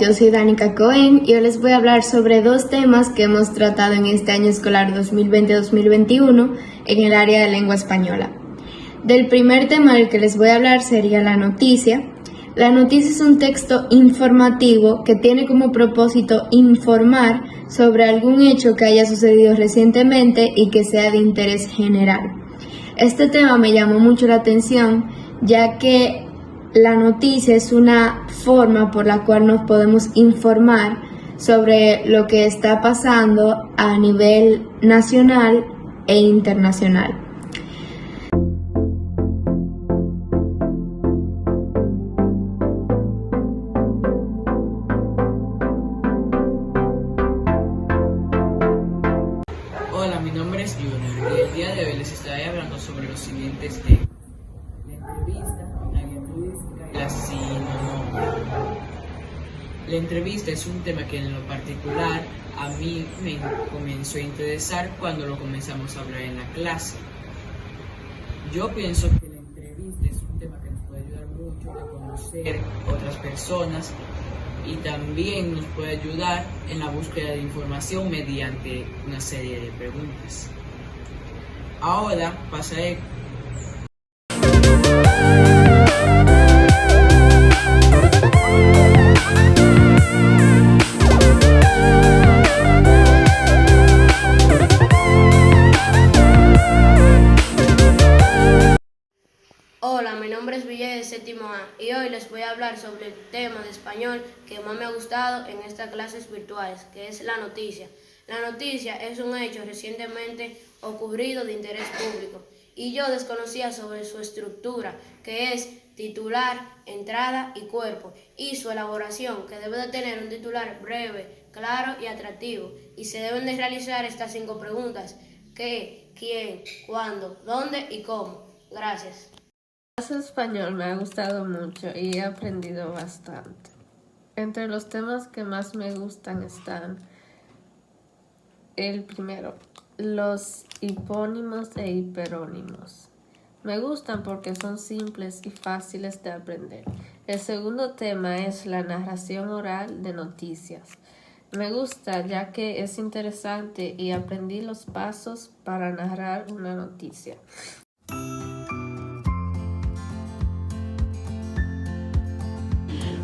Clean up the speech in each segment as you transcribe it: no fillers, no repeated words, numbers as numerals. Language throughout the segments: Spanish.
Yo soy Danica Cohen y hoy les voy a hablar sobre dos temas que hemos tratado en este año escolar 2020-2021 en el área de lengua española. Del primer tema del que les voy a hablar sería la noticia. La noticia es un texto informativo que tiene como propósito informar sobre algún hecho que haya sucedido recientemente y que sea de interés general. Este tema me llamó mucho la atención, ya que la noticia es una forma por la cual nos podemos informar sobre lo que está pasando a nivel nacional e internacional. Hola, mi nombre es Junior y el día de hoy les estaré hablando sobre los siguientes temas: la entrevista, la lingüística y la sinonimia. La entrevista es un tema que en lo particular a mí me comenzó a interesar cuando lo comenzamos a hablar en la clase. Yo pienso que la entrevista es un tema que nos puede ayudar mucho a conocer otras personas y también nos puede ayudar en la búsqueda de información mediante una serie de preguntas. Ahora pasaré. Hola, mi nombre es Ville de séptimo A y hoy les voy a hablar sobre el tema de español que más me ha gustado en estas clases virtuales, que es la noticia. La noticia es un hecho recientemente ocurrido de interés público y yo desconocía sobre su estructura, que es titular, entrada y cuerpo, y su elaboración, que debe de tener un titular breve, claro y atractivo, y se deben de realizar estas 5 preguntas: ¿qué?, ¿quién?, ¿cuándo?, ¿dónde? y ¿cómo? Gracias. La clase de español me ha gustado mucho y he aprendido bastante. Entre los temas que más me gustan están el primero, los hipónimos e hiperónimos. Me gustan porque son simples y fáciles de aprender. El segundo tema es la narración oral de noticias. Me gusta ya que es interesante y aprendí los pasos para narrar una noticia.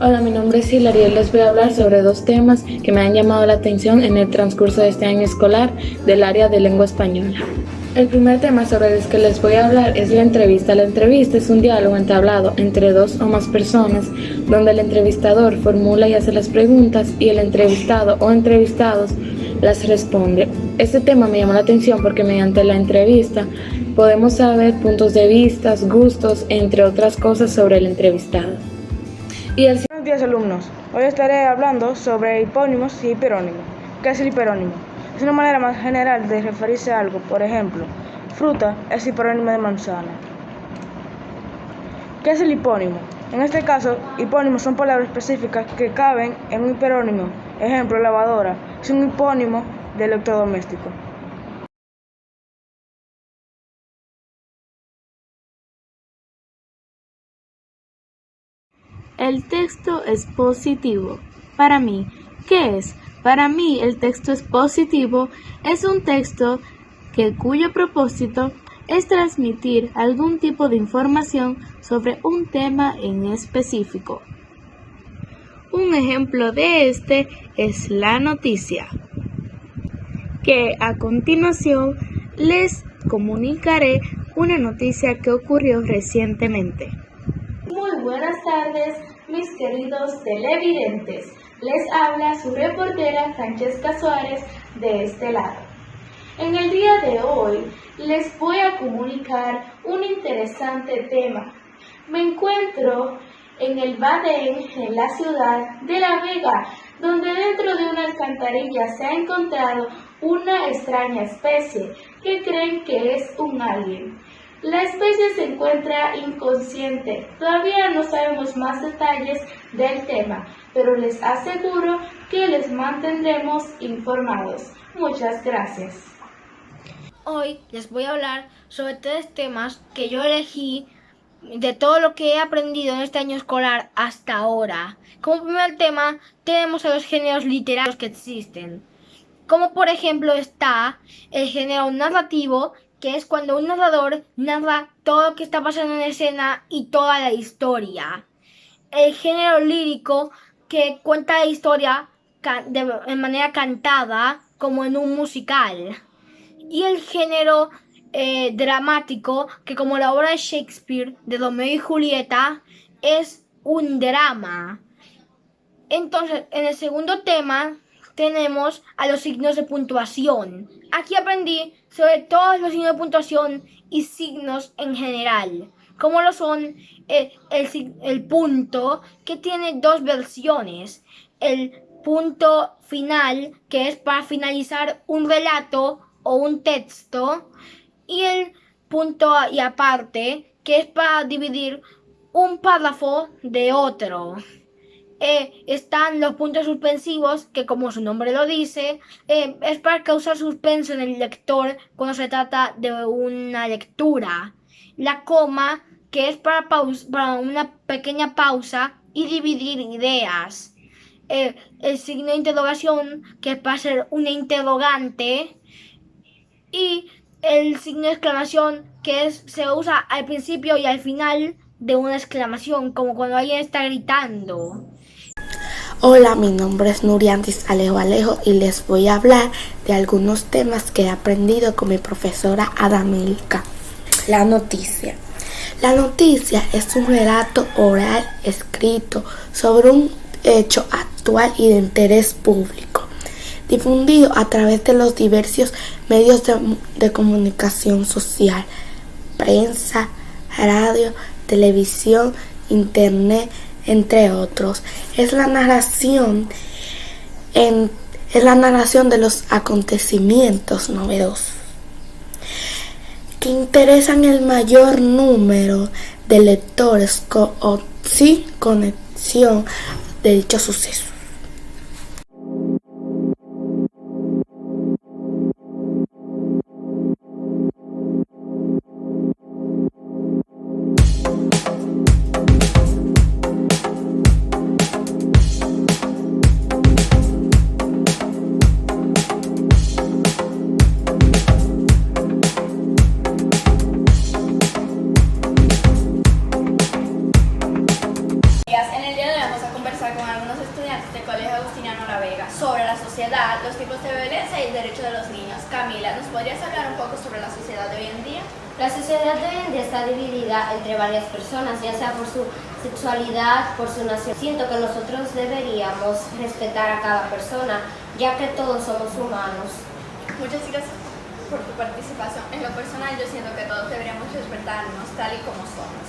Hola, mi nombre es Hilary y les voy a hablar sobre dos temas que me han llamado la atención en el transcurso de este año escolar del área de lengua española. El primer tema sobre el que les voy a hablar es la entrevista. La entrevista es un diálogo entablado entre dos o más personas donde el entrevistador formula y hace las preguntas y el entrevistado o entrevistados las responde. Este tema me llamó la atención porque mediante la entrevista podemos saber puntos de vista, gustos, entre otras cosas sobre el entrevistado. Buenos días, alumnos. Hoy estaré hablando sobre hipónimos y hiperónimos. ¿Qué es el hiperónimo? Es una manera más general de referirse a algo. Por ejemplo, fruta es hiperónimo de manzana. ¿Qué es el hipónimo? En este caso, hipónimos son palabras específicas que caben en un hiperónimo. Ejemplo, lavadora es un hipónimo de electrodoméstico. El texto es positivo. Para mí, ¿qué es? Para mí, el texto es positivo. Es un texto cuyo propósito es transmitir algún tipo de información sobre un tema en específico. Un ejemplo de este es la noticia, que a continuación les comunicaré una noticia que ocurrió recientemente. Muy buenas tardes, mis queridos televidentes. Les habla su reportera Francesca Suárez de este lado. En el día de hoy les voy a comunicar un interesante tema. Me encuentro en el Badén, en la ciudad de La Vega, donde dentro de una alcantarilla se ha encontrado una extraña especie que creen que es un alien. La especie se encuentra inconsciente. Todavía no sabemos más detalles del tema, pero les aseguro que les mantendremos informados. Muchas gracias. Hoy les voy a hablar sobre 3 temas que yo elegí de todo lo que he aprendido en este año escolar hasta ahora. Como primer tema tenemos a los géneros literarios que existen. Como por ejemplo está el género narrativo, que es cuando un narrador narra todo lo que está pasando en escena y toda la historia. El género lírico, que cuenta la historia de manera cantada, como en un musical. Y el género dramático, que como la obra de Shakespeare, de Romeo y Julieta, es un drama. Entonces, en el segundo tema tenemos a los signos de puntuación. Aquí aprendí sobre todos los signos de puntuación y signos en general, como lo son el punto, que tiene dos versiones. El punto final, que es para finalizar un relato o un texto, y el punto y aparte, que es para dividir un párrafo de otro. Están los puntos suspensivos, que como su nombre lo dice, es para causar suspenso en el lector cuando se trata de una lectura. La coma, que es para una pequeña pausa y dividir ideas. El signo de interrogación, que es para hacer una interrogante. Y el signo de exclamación, que se usa al principio y al final de una exclamación, como cuando alguien está gritando. Hola, mi nombre es Nuriantis Alejo y les voy a hablar de algunos temas que he aprendido con mi profesora Adamilka. La noticia. La noticia es un relato oral escrito sobre un hecho actual y de interés público, difundido a través de los diversos medios de comunicación social, prensa, radio, televisión, internet, entre otros. Es la narración de los acontecimientos novedosos que interesan el mayor número de lectores sin conexión de dicho suceso. Sobre la sociedad, los tipos de violencia y el derecho de los niños. Camila, ¿nos podrías hablar un poco sobre la sociedad de hoy en día? La sociedad de hoy en día está dividida entre varias personas, ya sea por su sexualidad, por su nación. Siento que nosotros deberíamos respetar a cada persona, ya que todos somos humanos. Muchas gracias por tu participación. En lo personal, yo siento que todos deberíamos respetarnos tal y como somos.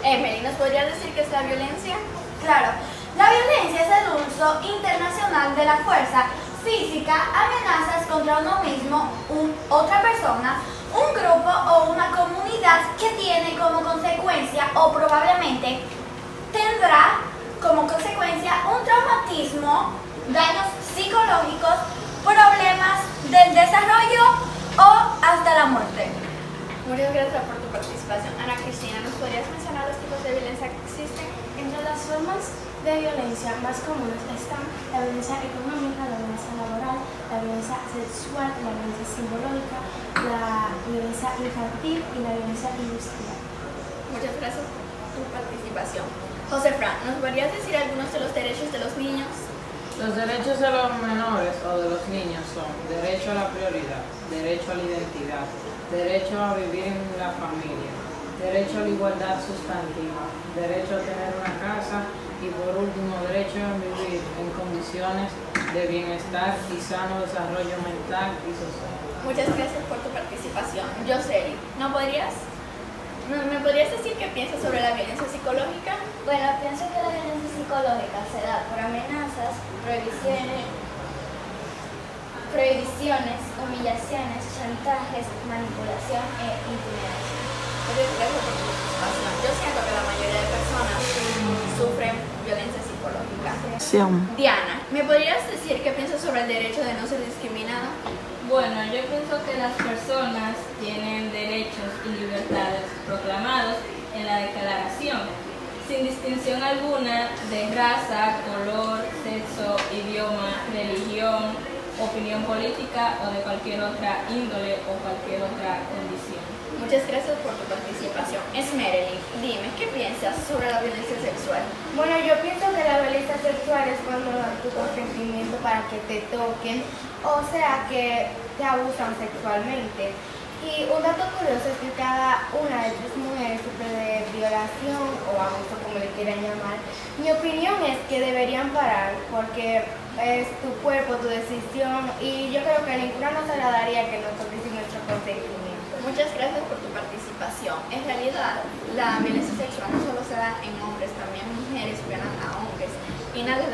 Emily, ¿nos podrías decir qué es la violencia? Claro, la violencia es el uso internacional de la fuerza física, amenazas contra uno mismo, otra persona, un grupo o una comunidad que tiene como consecuencia o probablemente tendrá como consecuencia un traumatismo, daños psicológicos, problemas del desarrollo o hasta la muerte. Muchas gracias por tu participación. Ana Cristina, ¿nos podrías mencionar los tipos de violencia que existen? Entre las formas de violencia más comunes están la violencia económica, la violencia laboral, la violencia sexual, la violencia psicológica, la violencia infantil y la violencia industrial. Muchas gracias por tu participación. José Fran, ¿nos podrías decir algunos de los derechos de los niños? Los derechos de los menores o de los niños son derecho a la prioridad, derecho a la identidad, derecho a vivir en la familia, derecho a la igualdad sustantiva, derecho a tener una casa y por último derecho a vivir en condiciones de bienestar y sano desarrollo mental y social. Muchas gracias por tu participación. Yoseli, ¿me podrías decir qué piensas sobre la violencia psicológica? Bueno, pienso que la violencia psicológica se da por amenazas, prohibiciones, humillaciones, chantajes, manipulación e intimidación. Muchas gracias por tu participación. Yo siento que la mayoría de personas sufren violencia psicológica. Diana, ¿me podrías decir qué piensas sobre el derecho de no ser discriminado? Bueno, yo pienso que las personas tienen derechos y libertades proclamados en la declaración, sin distinción alguna de raza, color, sexo, idioma, religión, opinión política o de cualquier otra índole o cualquier otra condición. Muchas gracias por tu participación. Esmeralda, dime, ¿qué piensas sobre la violencia sexual? Bueno, yo pienso que la violencia sexual es cuando dan tu consentimiento para que te toquen, o sea, que te abusan sexualmente. Y un dato curioso es que cada una de 3 mujeres sufre de violación o abuso, como le quieran llamar. Mi opinión es que deberían parar porque es tu cuerpo, tu decisión, y yo creo que a ninguna nos agradaría que nos toque sin nuestro consentimiento. Muchas gracias por tu participación. En realidad, la violencia sexual no solo se da en hombres, también mujeres violan a hombres y nadie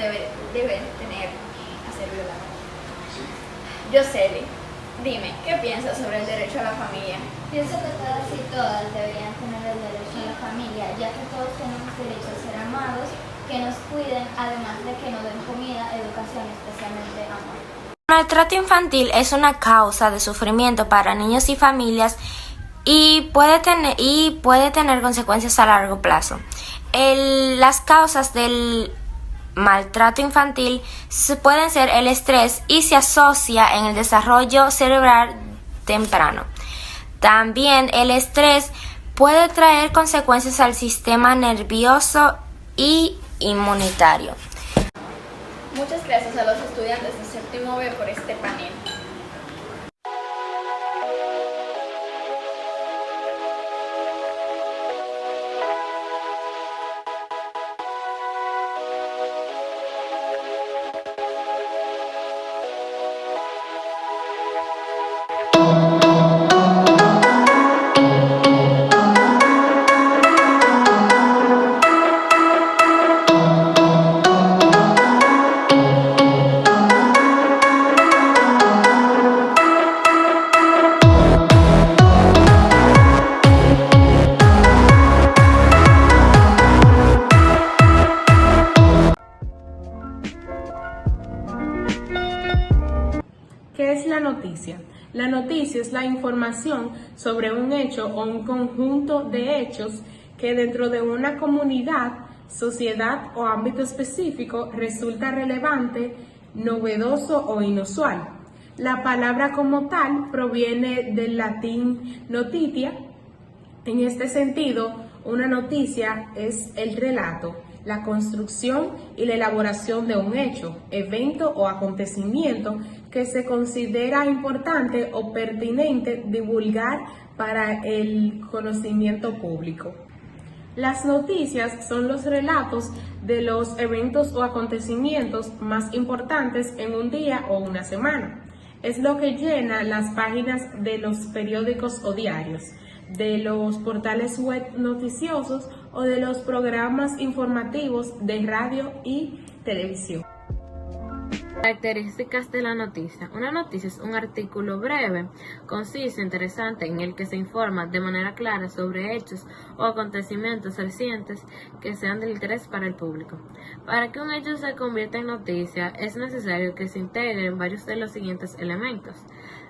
debe tener a ser violado. Yoseli, dime, ¿qué piensas sobre el derecho a la familia? Pienso que todas y todas deberían tener el derecho a la familia, ya que todos tenemos derecho a ser amados, que nos cuiden, además de que nos den comida, educación, especialmente amor. El maltrato infantil es una causa de sufrimiento para niños y familias y puede tener consecuencias a largo plazo. Las causas del maltrato infantil pueden ser el estrés y se asocia en el desarrollo cerebral temprano. También el estrés puede traer consecuencias al sistema nervioso y inmunitario. Muchas gracias a los estudiantes de séptimo B por este panel. ¿Qué es la noticia? La noticia es la información sobre un hecho o un conjunto de hechos que dentro de una comunidad, sociedad o ámbito específico resulta relevante, novedoso o inusual. La palabra como tal proviene del latín notitia. En este sentido, una noticia es el relato, la construcción y la elaboración de un hecho, evento o acontecimiento que se considera importante o pertinente divulgar para el conocimiento público. Las noticias son los relatos de los eventos o acontecimientos más importantes en un día o una semana. Es lo que llena las páginas de los periódicos o diarios, de los portales web noticiosos o de los programas informativos de radio y televisión. Características de la noticia. Una noticia es un artículo breve, conciso, interesante, en el que se informa de manera clara sobre hechos o acontecimientos recientes que sean de interés para el público. Para que un hecho se convierta en noticia, es necesario que se integren varios de los siguientes elementos: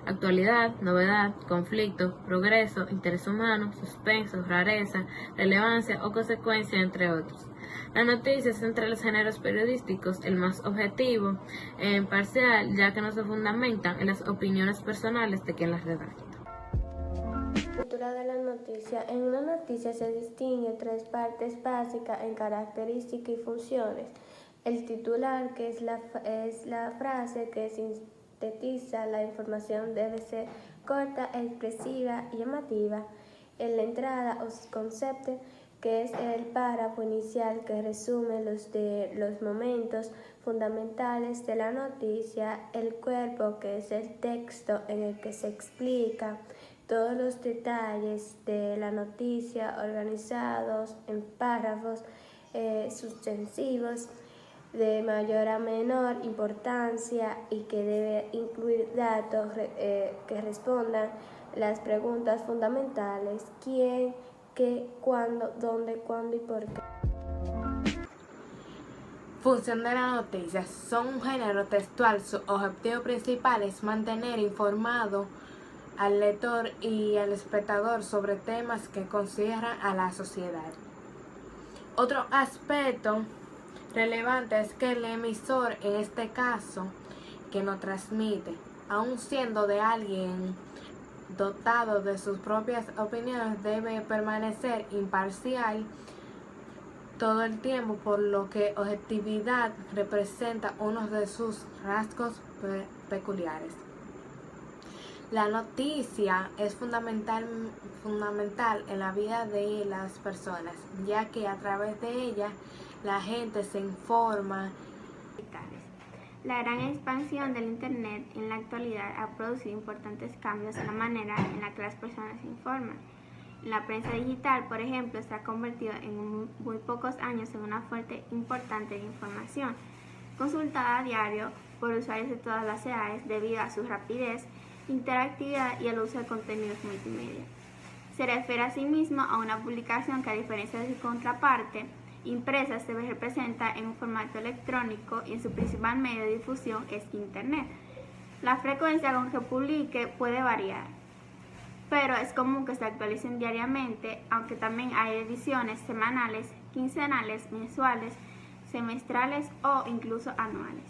actualidad, novedad, conflicto, progreso, interés humano, suspenso, rareza, relevancia o consecuencia, entre otros. La noticia es entre los géneros periodísticos el más objetivo e imparcial, ya que no se fundamentan en las opiniones personales de quien las redacta. Estructura de la noticia. En una noticia se distingue 3 partes básicas en características y funciones. El titular, que es la frase que sintetiza la información, debe ser corta, expresiva y llamativa. En la entrada o concepto, que es el párrafo inicial que resume los momentos fundamentales de la noticia. El cuerpo, que es el texto en el que se explica todos los detalles de la noticia, organizados en párrafos sucesivos de mayor a menor importancia y que debe incluir datos que respondan las preguntas fundamentales: quién, qué, cuándo, dónde, cuándo y por qué. Función de la noticia. Son un género textual. Su objetivo principal es mantener informado al lector y al espectador sobre temas que conciernan a la sociedad. Otro aspecto relevante es que el emisor, en este caso, que nos transmite, aun siendo de alguien dotado de sus propias opiniones, debe permanecer imparcial todo el tiempo, por lo que objetividad representa uno de sus rasgos peculiares. La noticia es fundamental en la vida de las personas, ya que a través de ella la gente se informa. La gran expansión del Internet en la actualidad ha producido importantes cambios en la manera en la que las personas se informan. La prensa digital, por ejemplo, se ha convertido en muy pocos años en una fuente importante de información, consultada a diario por usuarios de todas las edades debido a su rapidez, interactividad y el uso de contenidos multimedia. Se refiere asimismo a una publicación que, a diferencia de su contraparte impresa, se representa en un formato electrónico y en su principal medio de difusión es Internet. La frecuencia con que publique puede variar, pero es común que se actualicen diariamente, aunque también hay ediciones semanales, quincenales, mensuales, semestrales o incluso anuales.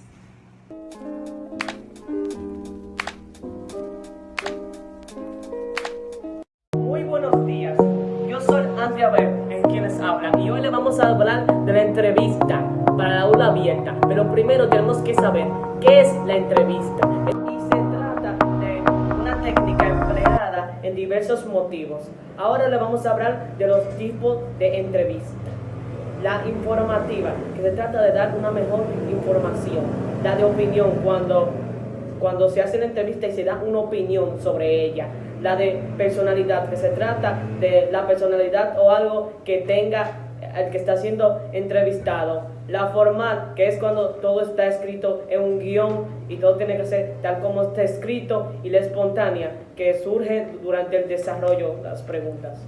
Muy buenos días, yo soy Andrea Ver, en quienes hablan, y hoy le vamos a hablar de la entrevista para la aula abierta. Pero primero tenemos que saber qué es la entrevista. Y se trata de una técnica empleada en diversos motivos. Ahora le vamos a hablar de los tipos de entrevista. La informativa, que se trata de dar una mejor información. La de opinión, cuando se hace la entrevista y se da una opinión sobre ella. La de personalidad, que se trata de la personalidad o algo que tenga el que está siendo entrevistado. La formal, que es cuando todo está escrito en un guión y todo tiene que ser tal como está escrito. Y la espontánea, que surge durante el desarrollo de las preguntas.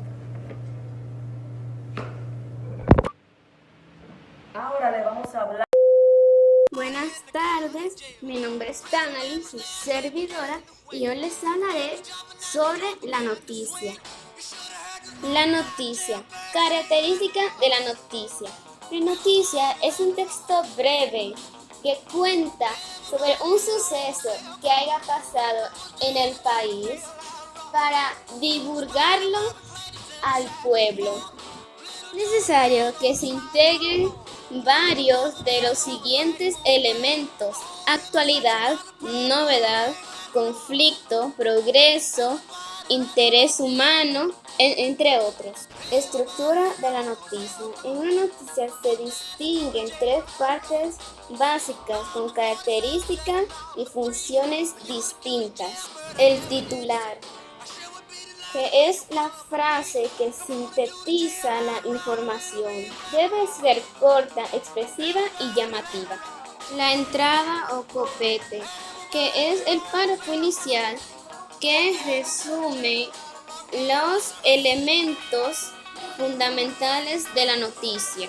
Ahora le vamos a hablar. Buenas tardes, mi nombre es Tanali, su servidora, y hoy les hablaré sobre la noticia. La noticia. Característica de la noticia. La noticia es un texto breve que cuenta sobre un suceso que haya pasado en el país para divulgarlo al pueblo. Es necesario que se integren varios de los siguientes elementos: actualidad, novedad, conflicto, progreso, interés humano, entre otros. Estructura de la noticia. En una noticia se distinguen tres partes básicas con características y funciones distintas. El titular, que es la frase que sintetiza la información. Debe ser corta, expresiva y llamativa. La entrada o copete, que es el párrafo inicial que resume los elementos fundamentales de la noticia.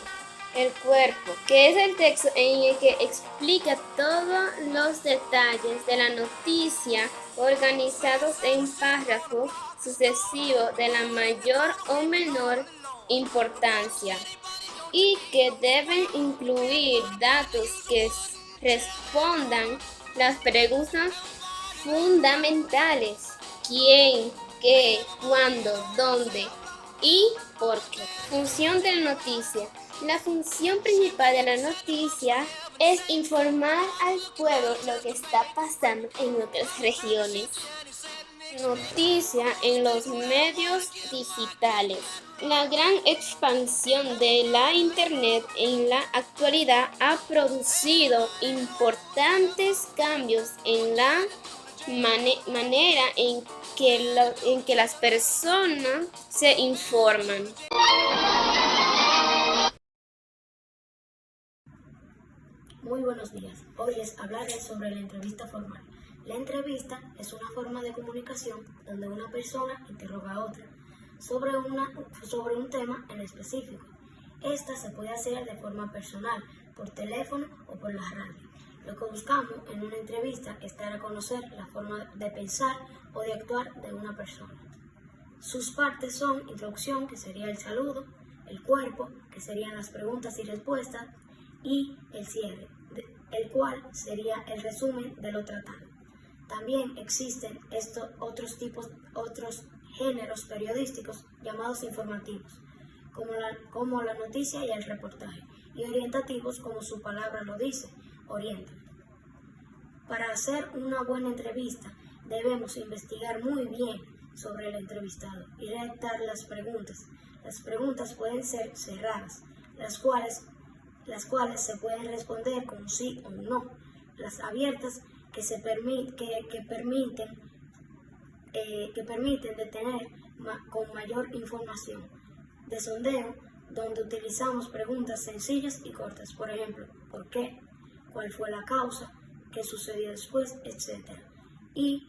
El cuerpo, que es el texto en el que explica todos los detalles de la noticia organizados en párrafos sucesivos de la mayor o menor importancia y que deben incluir datos que respondan las preguntas fundamentales: quién, qué, cuándo, dónde y por qué. Función de la noticia. La función principal de la noticia es informar al pueblo lo que está pasando en otras regiones. Noticia en los medios digitales. La gran expansión de la Internet en la actualidad ha producido importantes cambios en la manera en que las personas se informan. Muy buenos días. Hoy les hablaré sobre la entrevista formal. La entrevista es una forma de comunicación donde una persona interroga a otra sobre un tema en específico. Esta se puede hacer de forma personal, por teléfono o por la radio. Lo que buscamos en una entrevista es dar a conocer la forma de pensar o de actuar de una persona. Sus partes son introducción, que sería el saludo, el cuerpo, que serían las preguntas y respuestas, y el cierre, el cual sería el resumen de lo tratado. También existen otros géneros periodísticos llamados informativos, como la noticia y el reportaje, y orientativos, como su palabra lo dice, orientan. Para hacer una buena entrevista debemos investigar muy bien sobre el entrevistado y redactar las preguntas. Las preguntas pueden ser cerradas, las cuales se pueden responder con sí o no. Las abiertas que permiten detener con mayor información. De sondeo, donde utilizamos preguntas sencillas y cortas, por ejemplo, ¿por qué? ¿Cuál fue la causa? ¿Qué sucedió después? Etcétera. Y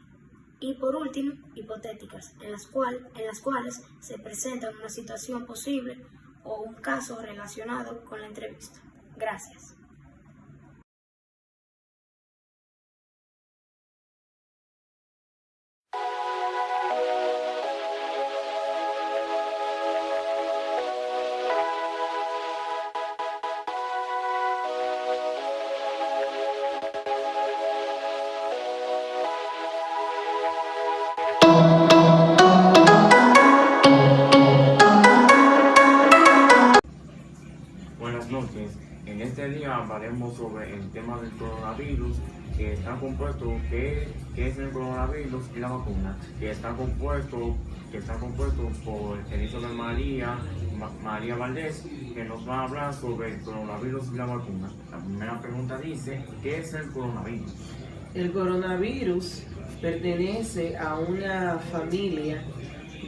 por último, hipotéticas, en las cuales se presenta una situación posible o un caso relacionado con la entrevista. Gracias. Buenas noches. En este día hablaremos sobre el tema del coronavirus, que está compuesto, qué es el coronavirus y la vacuna, que está compuesto por Elizabeth María Valdés, que nos va a hablar sobre el coronavirus y la vacuna. La primera pregunta dice, ¿qué es el coronavirus? El coronavirus pertenece a una familia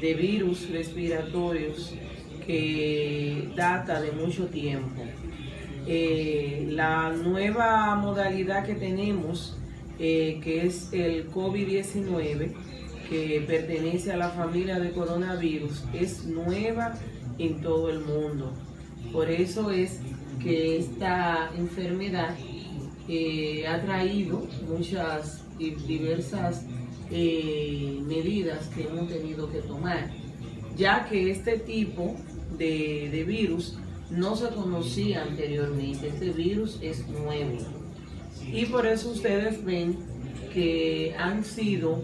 de virus respiratorios que data de mucho tiempo. La nueva modalidad que tenemos, que es el COVID-19, que pertenece a la familia de coronavirus, es nueva en todo el mundo. Por eso es que esta enfermedad ha traído muchas y diversas medidas que hemos tenido que tomar, ya que este tipo de virus no se conocía anteriormente. Este virus es nuevo y por eso ustedes ven que han sido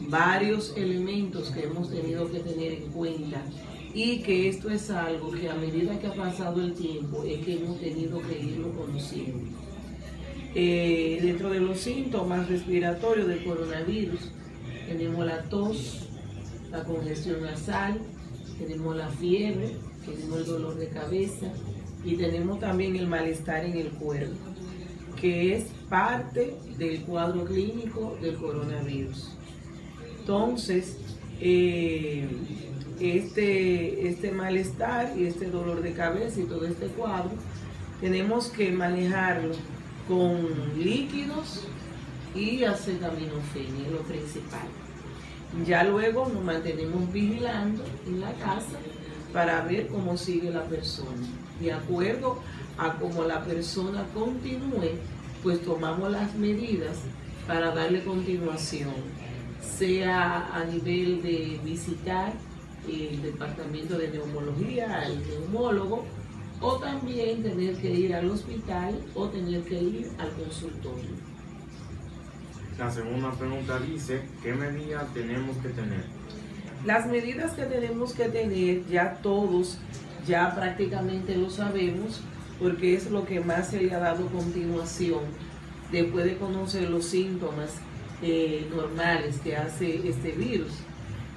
varios elementos que hemos tenido que tener en cuenta, y que esto es algo que a medida que ha pasado el tiempo es que hemos tenido que irlo conociendo. Dentro de los síntomas respiratorios del coronavirus tenemos la tos, la congestión nasal, tenemos la fiebre, tenemos el dolor de cabeza y tenemos también el malestar en el cuerpo, que es parte del cuadro clínico del coronavirus. Entonces, este malestar y este dolor de cabeza y todo este cuadro tenemos que manejarlo con líquidos y acetaminofén, es lo principal. Ya luego nos mantenemos vigilando en la casa para ver cómo sigue la persona. De acuerdo a cómo la persona continúe, pues tomamos las medidas para darle continuación, sea a nivel de visitar el departamento de neumología, al neumólogo, o también tener que ir al hospital o tener que ir al consultorio. La segunda pregunta dice, ¿qué medidas tenemos que tener? Las medidas que tenemos que tener, ya todos, ya prácticamente lo sabemos, porque es lo que más se le ha dado continuación después de conocer los síntomas normales que hace este virus.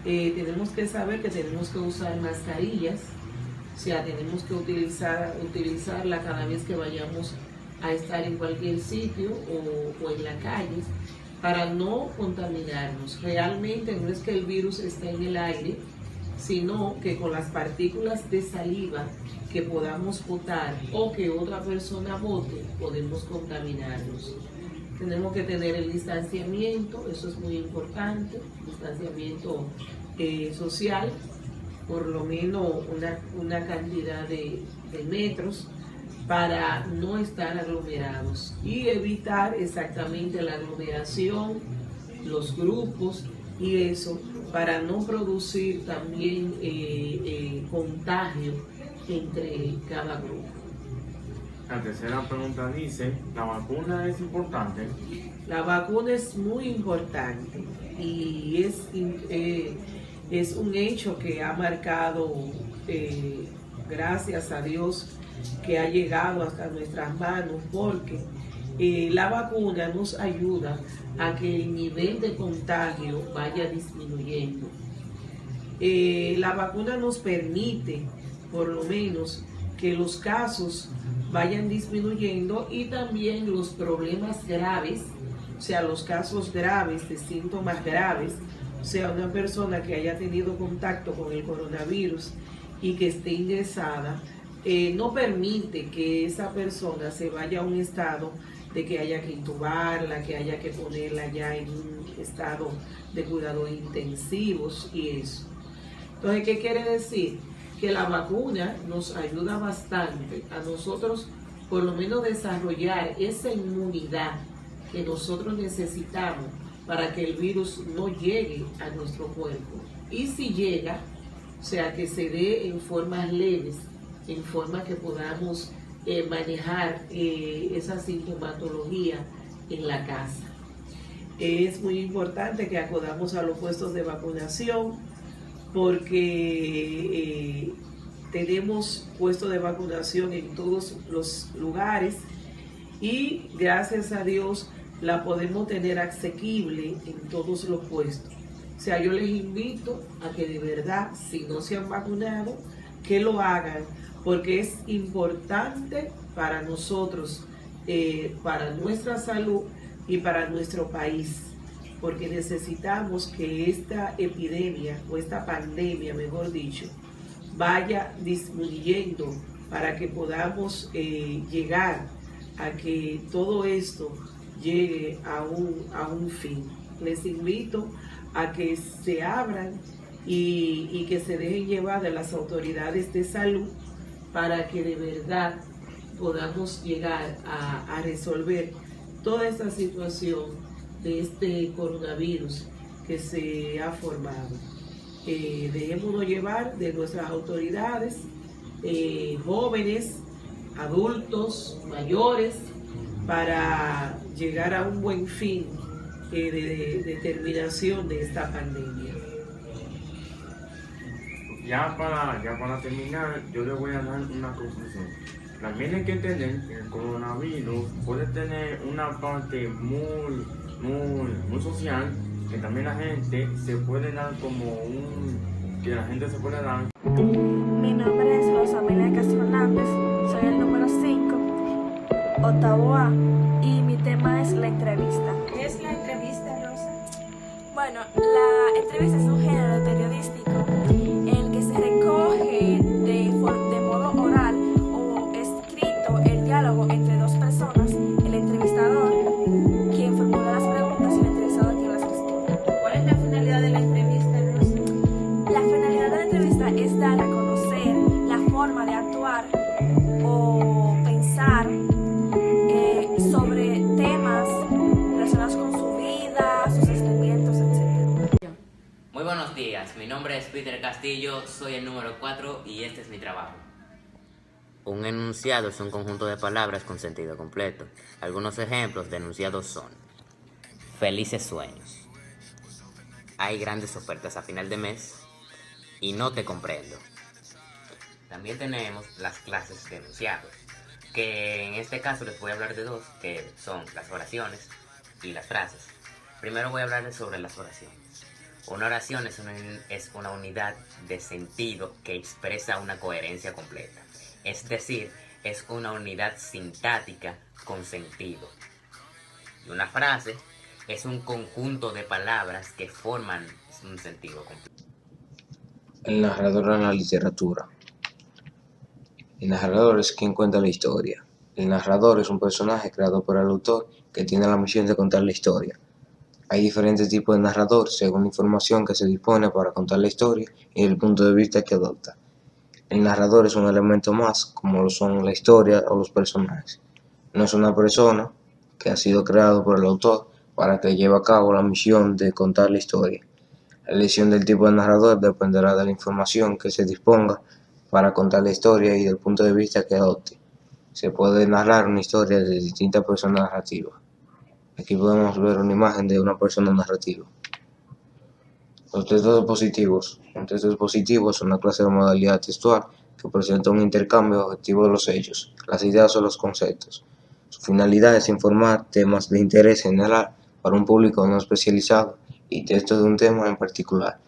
Tenemos que saber que tenemos que usar mascarillas, o sea, tenemos que utilizarla cada vez que vayamos a estar en cualquier sitio o en la calle, para no contaminarnos. Realmente no es que el virus esté en el aire, sino que con las partículas de saliva que podamos botar o que otra persona bote, podemos contaminarnos. Tenemos que tener el distanciamiento, eso es muy importante, distanciamiento social, por lo menos una cantidad de metros, para no estar aglomerados y evitar exactamente la aglomeración, los grupos y eso, para no producir también contagio entre cada grupo. La tercera pregunta dice, ¿la vacuna es importante? La vacuna es muy importante y es un hecho que ha marcado, gracias a Dios, que ha llegado hasta nuestras manos, porque la vacuna nos ayuda a que el nivel de contagio vaya disminuyendo. La vacuna nos permite, por lo menos, que los casos vayan disminuyendo y también los problemas graves, o sea, los casos graves de síntomas graves, o sea, una persona que haya tenido contacto con el coronavirus y que esté ingresada, no permite que esa persona se vaya a un estado de que haya que intubarla, que haya que ponerla ya en un estado de cuidados intensivos y eso. Entonces, ¿qué quiere decir? Que la vacuna nos ayuda bastante a nosotros, por lo menos, desarrollar esa inmunidad que nosotros necesitamos para que el virus no llegue a nuestro cuerpo. Y si llega, o sea, que se dé en formas leves, en forma que podamos manejar esa sintomatología en la casa. Es muy importante que acudamos a los puestos de vacunación, porque tenemos puestos de vacunación en todos los lugares y gracias a Dios la podemos tener asequible en todos los puestos. O sea, yo les invito a que de verdad, si no se han vacunado, que lo hagan, porque es importante para nosotros, para nuestra salud y para nuestro país, porque necesitamos que esta epidemia o esta pandemia, mejor dicho, vaya disminuyendo para que podamos llegar a que todo esto llegue a un fin. Les invito a que se abran y que se dejen llevar de las autoridades de salud para que de verdad podamos llegar a resolver toda esta situación de este coronavirus que se ha formado. Dejémonos llevar de nuestras autoridades, jóvenes, adultos, mayores, para llegar a un buen fin de terminación de esta pandemia. Ya para terminar, yo les voy a dar una conclusión. También hay que entender que el coronavirus puede tener una parte muy social, que también la gente se puede dar Mi nombre es Rosamelia Castro Hernández, soy el número 5, octavo A, y mi tema es la entrevista. ¿Qué es la entrevista, Rosa? Bueno, la entrevista es un género periodístico en el que se recoge de modo oral o escrito el diálogo entre dos personas, el entrevistador, quien formula las preguntas, y el entrevistador, quien las responde. ¿Cuál es la finalidad de la entrevista, Rosa? La finalidad de la entrevista es dar a conocer la forma de actuar o pensar sobre temas relacionados con su vida, sus sentimientos, etc. Muy buenos días, mi nombre es Peter Castillo, soy el número 4 y este es mi trabajo. Un enunciado es un conjunto de palabras con sentido completo. Algunos ejemplos de enunciados son: felices sueños, hay grandes ofertas a final de mes y no te comprendo. También tenemos las clases de enunciados, que en este caso les voy a hablar de dos, que son las oraciones y las frases. Primero voy a hablarles sobre las oraciones. Una oración es una unidad de sentido que expresa una coherencia completa. Es decir, es una unidad sintáctica con sentido. Y una frase es un conjunto de palabras que forman un sentido completo. El narrador en la literatura. El narrador es quien cuenta la historia. El narrador es un personaje creado por el autor que tiene la misión de contar la historia. Hay diferentes tipos de narrador según la información que se dispone para contar la historia y el punto de vista que adopta. El narrador es un elemento más, como lo son la historia o los personajes. No es una persona que ha sido creado por el autor para que lleve a cabo la misión de contar la historia. La elección del tipo de narrador dependerá de la información que se disponga para contar la historia y del punto de vista que adopte. Se puede narrar una historia de distintas personas narrativas. Aquí podemos ver una imagen de una persona narrativa. Los textos positivos. Un texto positivo es una clase de modalidad textual que presenta un intercambio objetivo de los hechos, las ideas o los conceptos. Su finalidad es informar temas de interés general para un público no especializado y textos de un tema en particular.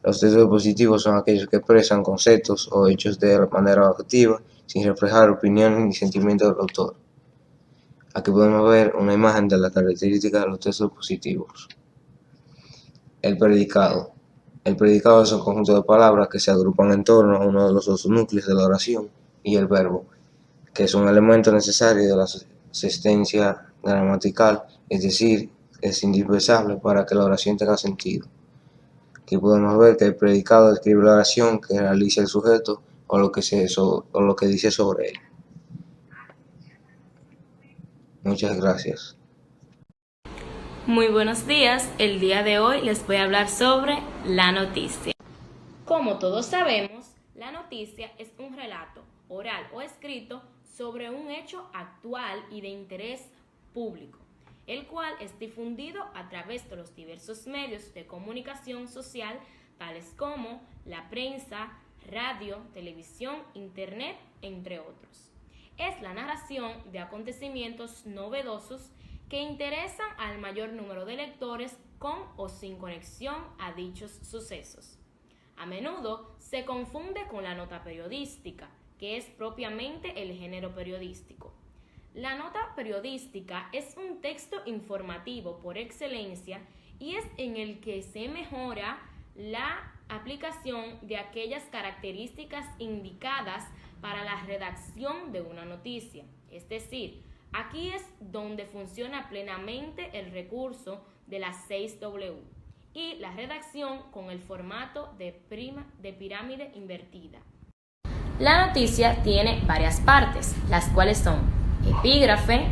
Los textos positivos son aquellos que expresan conceptos o hechos de manera objetiva, sin reflejar opiniones ni sentimientos del autor. Aquí podemos ver una imagen de la característica de los textos positivos. El predicado. El predicado es un conjunto de palabras que se agrupan en torno a uno de los dos núcleos de la oración y el verbo, que es un elemento necesario de la asistencia gramatical, es decir, es indispensable para que la oración tenga sentido. Aquí podemos ver que el predicado describe la oración que realiza el sujeto o lo que dice sobre él. Muchas gracias. Muy buenos días, el día de hoy les voy a hablar sobre la noticia. Como todos sabemos, la noticia es un relato oral o escrito sobre un hecho actual y de interés público, el cual es difundido a través de los diversos medios de comunicación social, tales como la prensa, radio, televisión, internet, entre otros. Es la narración de acontecimientos novedosos que interesan al mayor número de lectores con o sin conexión a dichos sucesos. A menudo se confunde con la nota periodística, que es propiamente el género periodístico. La nota periodística es un texto informativo por excelencia y es en el que se mejora la aplicación de aquellas características indicadas para la redacción de una noticia. Es decir, aquí es donde funciona plenamente el recurso de las 6W y la redacción con el formato de pirámide invertida. La noticia tiene varias partes, las cuales son epígrafe,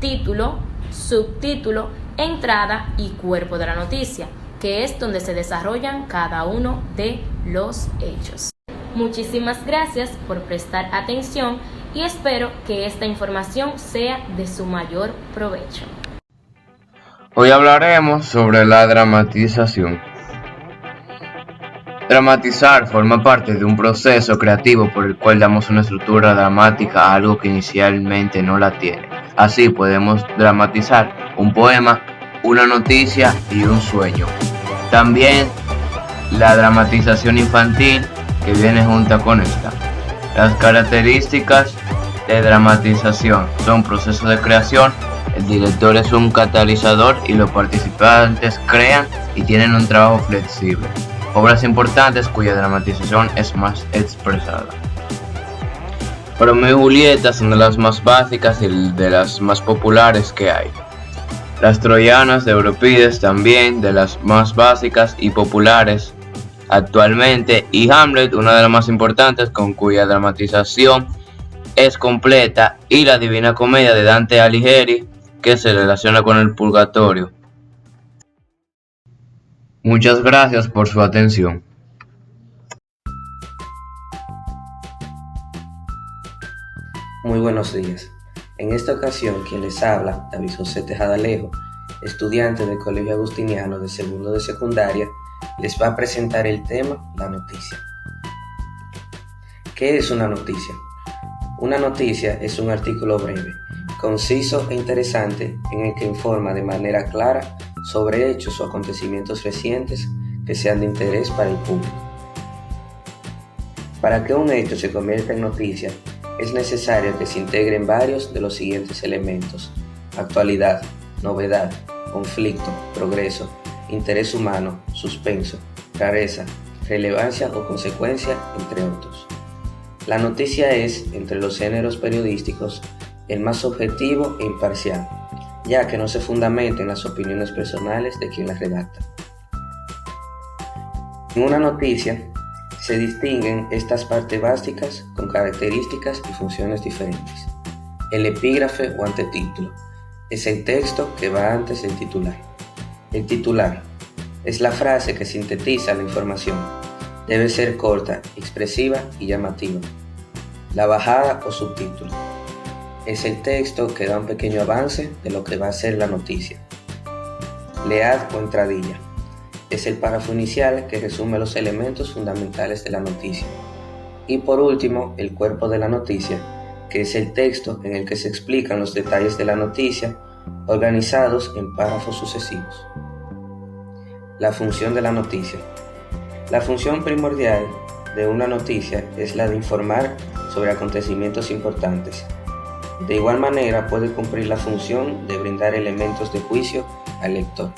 título, subtítulo, entrada y cuerpo de la noticia, que es donde se desarrollan cada uno de los hechos. Muchísimas gracias por prestar atención y espero que esta información sea de su mayor provecho. Hoy hablaremos sobre la dramatización. Dramatizar forma parte de un proceso creativo por el cual damos una estructura dramática a algo que inicialmente no la tiene. Así podemos dramatizar un poema, una noticia y un sueño. También la dramatización infantil que viene junta con esta. Las características de dramatización son procesos de creación, el director es un catalizador y los participantes crean y tienen un trabajo flexible. Obras importantes cuya dramatización es más expresada. Romeo y Julieta son de las más básicas y de las más populares que hay. Las Troyanas de Eurípides también de las más básicas y populares actualmente, y Hamlet, una de las más importantes con cuya dramatización es completa, y la Divina Comedia de Dante Alighieri, que se relaciona con el purgatorio. Muchas gracias por su atención. Muy buenos días. En esta ocasión quien les habla, David José Tejada Alejo, estudiante del Colegio Agustiniano de segundo de secundaria, les va a presentar el tema La noticia. ¿Qué es una noticia? Una noticia es un artículo breve, conciso e interesante en el que informa de manera clara sobre hechos o acontecimientos recientes que sean de interés para el público. Para que un hecho se convierta en noticia, es necesario que se integren varios de los siguientes elementos: actualidad, novedad, conflicto, progreso, interés humano, suspenso, rareza, relevancia o consecuencia, entre otros. La noticia es, entre los géneros periodísticos, el más objetivo e imparcial, ya que no se fundamenta en las opiniones personales de quien la redacta. En una noticia Se distinguen estas partes básicas con características y funciones diferentes. El epígrafe o antetítulo es el texto que va antes del titular. El titular es la frase que sintetiza la información. Debe ser corta, expresiva y llamativa. La bajada o subtítulo es el texto que da un pequeño avance de lo que va a ser la noticia. Lead o entradilla es el párrafo inicial que resume los elementos fundamentales de la noticia. Y por último, el cuerpo de la noticia, que es el texto en el que se explican los detalles de la noticia, organizados en párrafos sucesivos. La función de la noticia. La función primordial de una noticia es la de informar sobre acontecimientos importantes. De igual manera puede cumplir la función de brindar elementos de juicio al lector.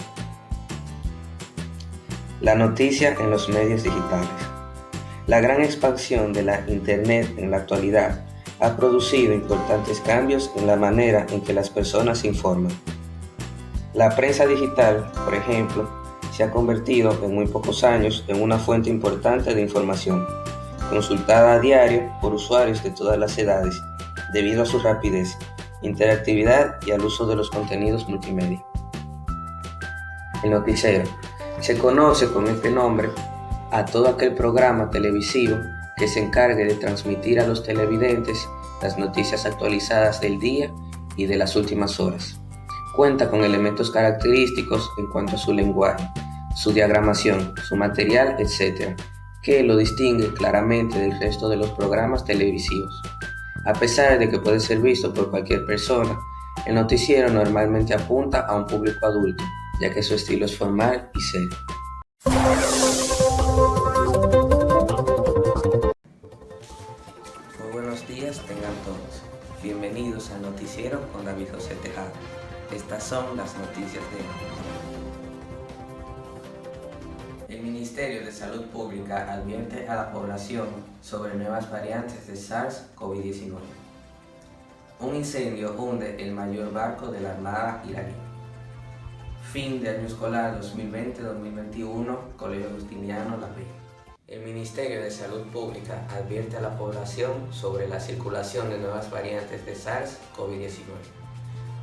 La noticia en los medios digitales. La gran expansión de la Internet en la actualidad ha producido importantes cambios en la manera en que las personas se informan. La prensa digital, por ejemplo, se ha convertido en muy pocos años en una fuente importante de información, consultada a diario por usuarios de todas las edades, debido a su rapidez, interactividad y al uso de los contenidos multimedia. El noticiero. Se conoce con este nombre a todo aquel programa televisivo que se encargue de transmitir a los televidentes las noticias actualizadas del día y de las últimas horas. Cuenta con elementos característicos en cuanto a su lenguaje, su diagramación, su material, etc., que lo distingue claramente del resto de los programas televisivos. A pesar de que puede ser visto por cualquier persona, el noticiero normalmente apunta a un público adulto, ya que su estilo es formal y serio. Muy buenos días tengan todos. Bienvenidos al noticiero con David José Tejada. Estas son las noticias de hoy. El Ministerio de Salud Pública advierte a la población sobre nuevas variantes de SARS-CoV-19. Un incendio hunde el mayor barco de la Armada iraní. Fin de año escolar 2020-2021, Colegio Justiniano La Vega. El Ministerio de Salud Pública advierte a la población sobre la circulación de nuevas variantes de SARS-CoV-19.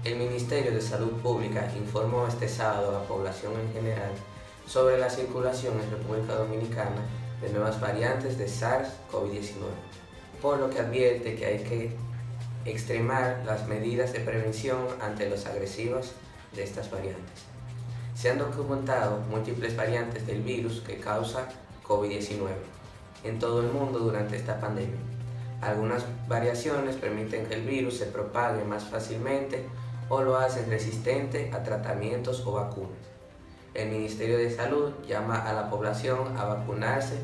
El Ministerio de Salud Pública informó este sábado a la población en general sobre la circulación en República Dominicana de nuevas variantes de SARS-CoV-19, por lo que advierte que hay que extremar las medidas de prevención ante las agresivas de estas variantes. Se han documentado múltiples variantes del virus que causa COVID-19 en todo el mundo durante esta pandemia. Algunas variaciones permiten que el virus se propague más fácilmente o lo hacen resistente a tratamientos o vacunas. El Ministerio de Salud llama a la población a vacunarse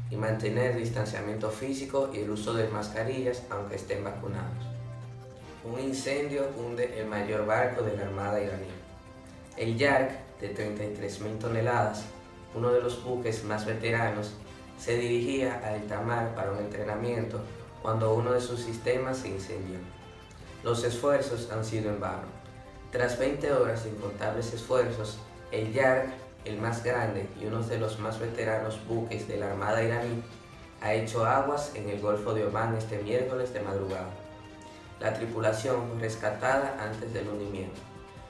y mantener distanciamiento físico y el uso de mascarillas aunque estén vacunados. Un incendio hunde el mayor barco de la Armada iraní. El Yark, de 33.000 toneladas, uno de los buques más veteranos, se dirigía a alta mar para un entrenamiento cuando uno de sus sistemas se incendió. Los esfuerzos han sido en vano. Tras 20 horas de incontables esfuerzos, el Yark, el más grande y uno de los más veteranos buques de la Armada iraní, ha hecho aguas en el Golfo de Omán este miércoles de madrugada. La tripulación fue rescatada antes del hundimiento.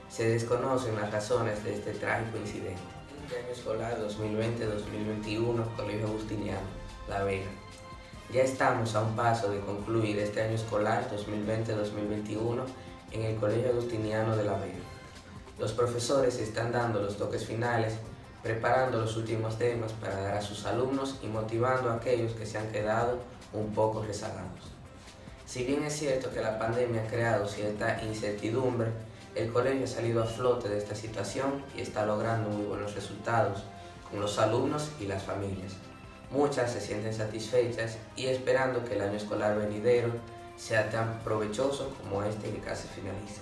Se desconocen las razones de este trágico incidente. El año escolar 2020-2021, Colegio Justiniano, La Vega. Ya estamos a un paso de concluir este año escolar 2020-2021 en el Colegio Justiniano de La Vega. Los profesores están dando los toques finales, preparando los últimos temas para dar a sus alumnos y motivando a aquellos que se han quedado un poco rezagados. Si bien es cierto que la pandemia ha creado cierta incertidumbre, el colegio ha salido a flote de esta situación y está logrando muy buenos resultados con los alumnos y las familias. Muchas se sienten satisfechas y esperando que el año escolar venidero sea tan provechoso como este que casi finaliza.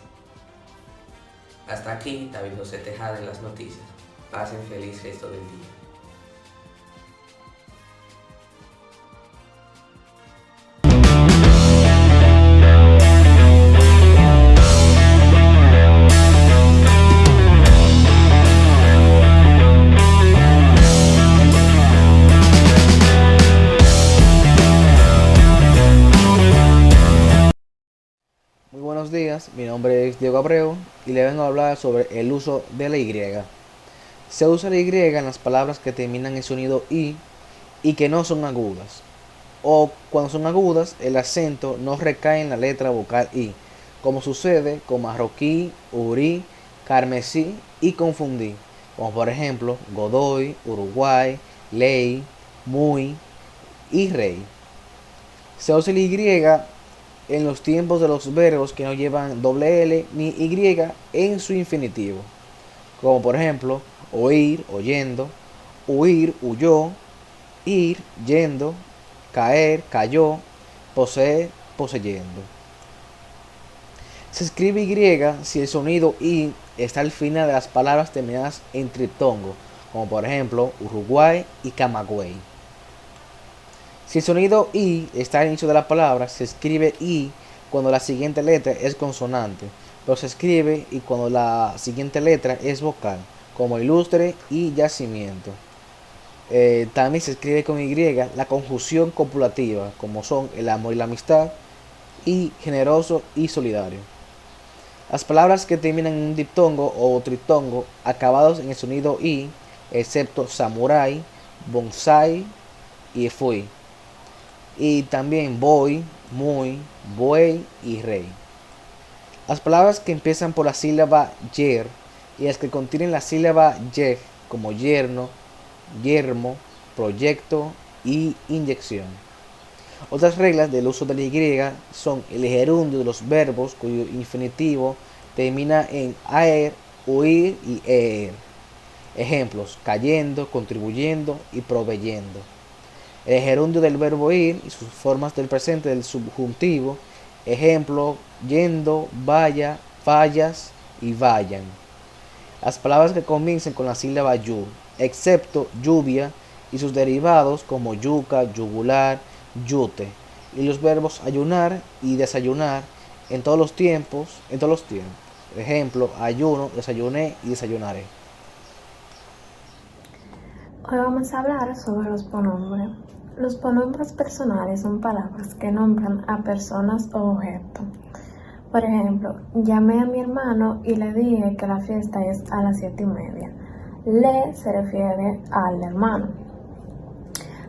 Hasta aquí, David José Tejada en las noticias. Pasen feliz resto del día. días, mi nombre es Diego Abreu y le vengo a hablar sobre el uso de la Y. Se usa la Y en las palabras que terminan en sonido I y que no son agudas. O cuando son agudas, el acento no recae en la letra vocal I, como sucede con marroquí, urí, carmesí y confundí, como por ejemplo Godoy, Uruguay, ley, muy y rey. Se usa la Y en los tiempos de los verbos que no llevan doble L ni Y en su infinitivo, como por ejemplo oír, oyendo, huir, huyó, ir, yendo, caer, cayó, poseer, poseyendo. Se escribe Y si el sonido I está al final de las palabras terminadas en triptongo, como por ejemplo Uruguay y Camagüey. Si el sonido I está al inicio de la palabra, se escribe I cuando la siguiente letra es consonante, pero se escribe I cuando la siguiente letra es vocal, como ilustre y yacimiento. También se escribe con Y la conjunción copulativa, como son el amor y la amistad, y generoso y solidario. Las palabras que terminan en un diptongo o triptongo acabados en el sonido I, excepto samurai, bonsai y fui, y también voy, muy, buey y rey. Las palabras que empiezan por la sílaba yer y las que contienen la sílaba yej, como yerno, yermo, proyecto y inyección. Otras reglas del uso de la Y son el gerundio de los verbos cuyo infinitivo termina en aer, huir y eer. Ejemplos: cayendo, contribuyendo y proveyendo. El gerundio del verbo ir y sus formas del presente del subjuntivo. Ejemplo: yendo, vaya, fallas y vayan. Las palabras que comiencen con la sílaba yu, excepto lluvia y sus derivados como yuca, yugular, yute, y los verbos ayunar y desayunar en todos los tiempos. Ejemplo: ayuno, desayuné y desayunaré. Hoy vamos a hablar sobre los pronombres. Los pronombres personales son palabras que nombran a personas o objetos. Por ejemplo, llamé a mi hermano y le dije que la fiesta es a las 7:30. Le se refiere al hermano.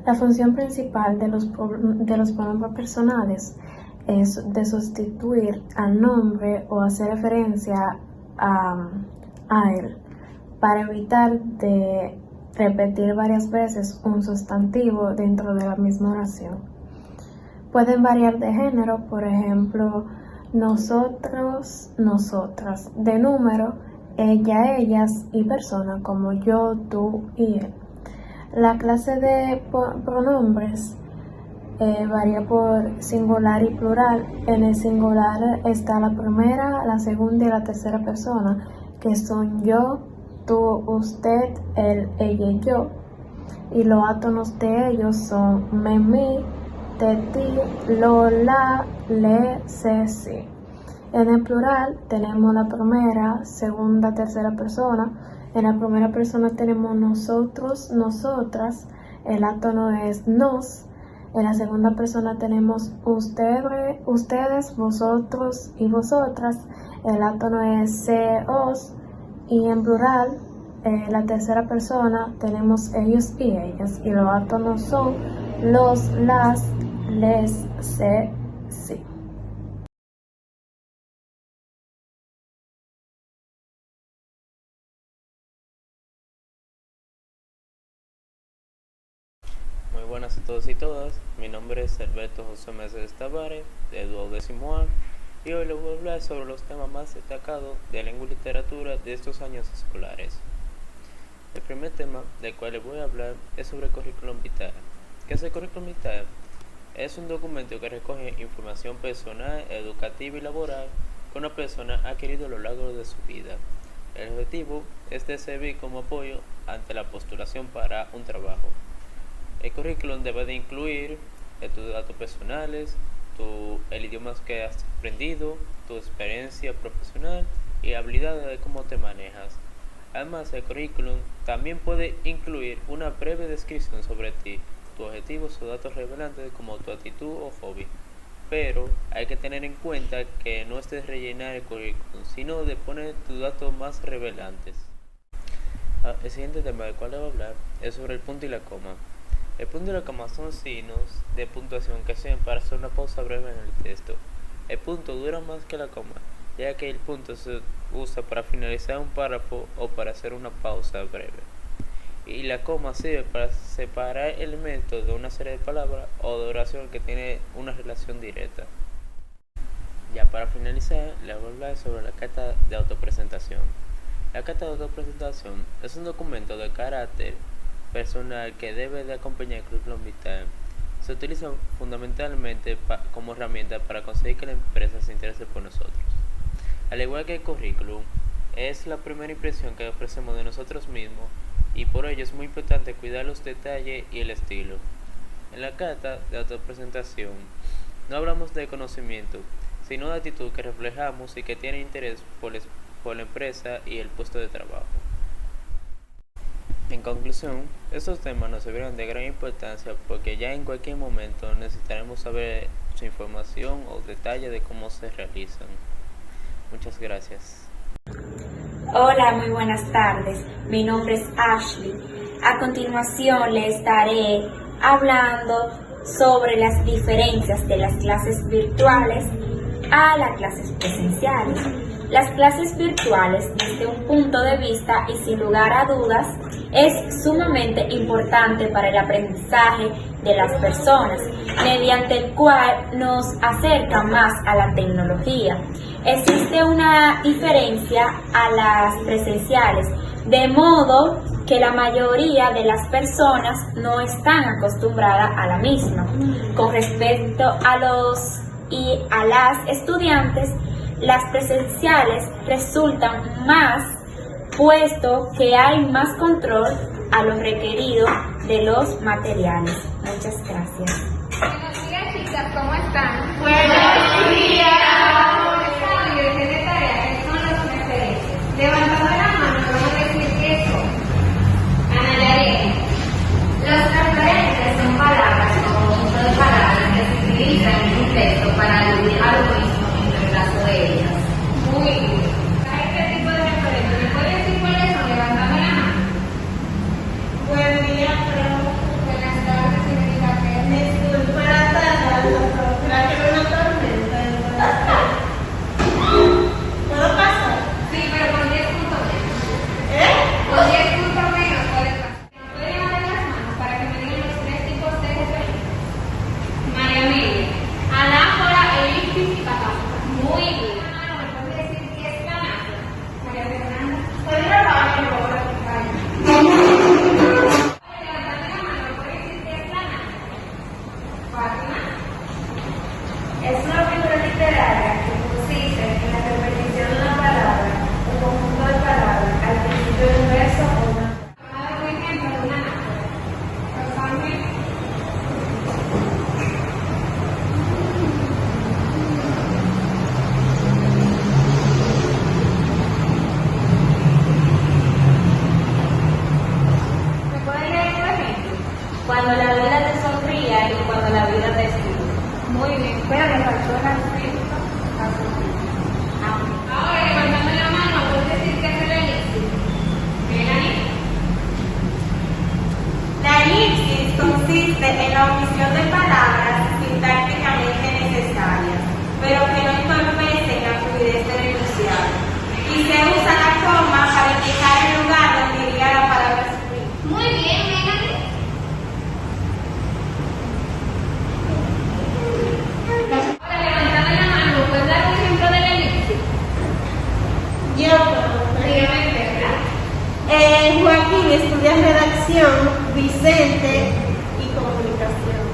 La función principal de los pronombres personales es de sustituir al nombre o hacer referencia a él, para evitar de repetir varias veces un sustantivo dentro de la misma oración. Pueden variar de género, por ejemplo, nosotros, nosotras, de número, ella, ellas y persona como yo, tú y él. La clase de pronombres varía por singular y plural. En el singular está la primera, la segunda y la tercera persona, que son yo, tú, usted, él, ella y yo. Y los átonos de ellos son me, mi, te, ti, lo, la, le, se, si. En el plural tenemos la primera, segunda, tercera persona. En la primera persona tenemos nosotros, nosotras. El átono es nos. En la segunda persona tenemos ustedes, vosotros y vosotras. El átono es se, os. Y en plural, la tercera persona tenemos ellos y ellas. Y los átonos son los, las, les, se, si. Muy buenas a todos y todas, mi nombre es Alberto José Meses Tavares, de 12º A, y hoy les voy a hablar sobre los temas más destacados de lengua y literatura de estos años escolares. El primer tema del cual les voy a hablar es sobre el currículum vitae. ¿Qué es el currículum vitae? Es un documento que recoge información personal, educativa y laboral que una persona ha adquirido a lo largo de su vida. El objetivo es de servir como apoyo ante la postulación para un trabajo. El currículum debe de incluir tus datos personales, el idioma que has aprendido, tu experiencia profesional y habilidades de cómo te manejas. Además, el currículum también puede incluir una breve descripción sobre ti, tus objetivos o datos relevantes como tu actitud o hobby. pero hay que tener en cuenta que no es de rellenar el currículum, sino de poner tus datos más revelantes. El siguiente tema del cual le voy a hablar es sobre el punto y la coma. El punto y la coma son signos de puntuación que sirven para hacer una pausa breve en el texto. El punto dura más que la coma, ya que el punto se usa para finalizar un párrafo o para hacer una pausa breve. Y la coma sirve para separar elementos de una serie de palabras o de oración que tiene una relación directa. Ya para finalizar, les voy a hablar sobre la carta de autopresentación. La carta de autopresentación es un documento de carácter personal que debe de acompañar el currículum vitae. Se utiliza fundamentalmente como herramienta para conseguir que la empresa se interese por nosotros. Al igual que el currículum, es la primera impresión que ofrecemos de nosotros mismos y por ello es muy importante cuidar los detalles y el estilo. En la carta de autopresentación no hablamos de conocimiento, sino de actitud que reflejamos y que tiene interés por la empresa y el puesto de trabajo. En conclusión, estos temas nos servirán de gran importancia porque ya en cualquier momento necesitaremos saber su información o detalles de cómo se realizan. Muchas gracias. Hola, muy buenas tardes. Mi nombre es Ashley. A continuación le estaré hablando sobre las diferencias de las clases virtuales a las clases presenciales. Las clases virtuales, desde un punto de vista y sin lugar a dudas, es sumamente importante para el aprendizaje de las personas, mediante el cual nos acerca más a la tecnología. Existe una diferencia a las presenciales, de modo que la mayoría de las personas no están acostumbradas a la misma. Con respecto a las estudiantes, las presenciales resultan más, puesto que hay más control a lo requerido de los materiales. Muchas gracias. Buenos días, chicas, ¿cómo están? Buenos días. ¿Qué tareas son las preferencias? Levantando la mano, vamos a decir qué son. Ana Yarena. Las preferencias son palabras o conjuntos de palabras que se utilizan en un texto para aludir a lo mismo en el caso de ellas. Muy bien. ¿Qué tipo de referencias? ¿Me pueden decir cuáles son? Levantando la mano. Buen día, profe. Buenas tardes, señorita. Disculpa la tarde, doctor. La que una tormenta. ¿Puedo pasar? Sí, pero con 10 puntos menos. Con 10 puntos menos, ¿puedes pasar? ¿Pueden levantar las manos para que me digan los 3 tipos de referencias? María Amelia. Anáfora, elipsis y patáfora. Muy bien. ¿Me puedes decir qué es la anáfora? María Fernanda. Soy la baja, no voy a quitar. Es una figura literaria que consiste en la repetición de una palabra, un conjunto de palabras, al principio de un verso o una frase. Un ejemplo de una anáfora. Por favor. ¿Me pueden leer un ejemplo? Cuando la vida te sonría y cuando la vida te escribe. Muy bien, pero me faltó la escrita. Ahora, levantando la mano, ¿puedes decir qué es el elipsis? Melanie. La elipsis consiste en la omisión de palabras sintácticamente necesarias, pero que no entorpecen la fluidez del enunciado. Y se usa la coma para indicar el lugar donde iría la palabra escrita. Muy bien, Melanie. Ahora, levantando la mano, ¿puedes dar un ejemplo de la elipsis? Yo, profe. Dígame, ¿verdad? Joaquín estudia redacción, Vicente y comunicación.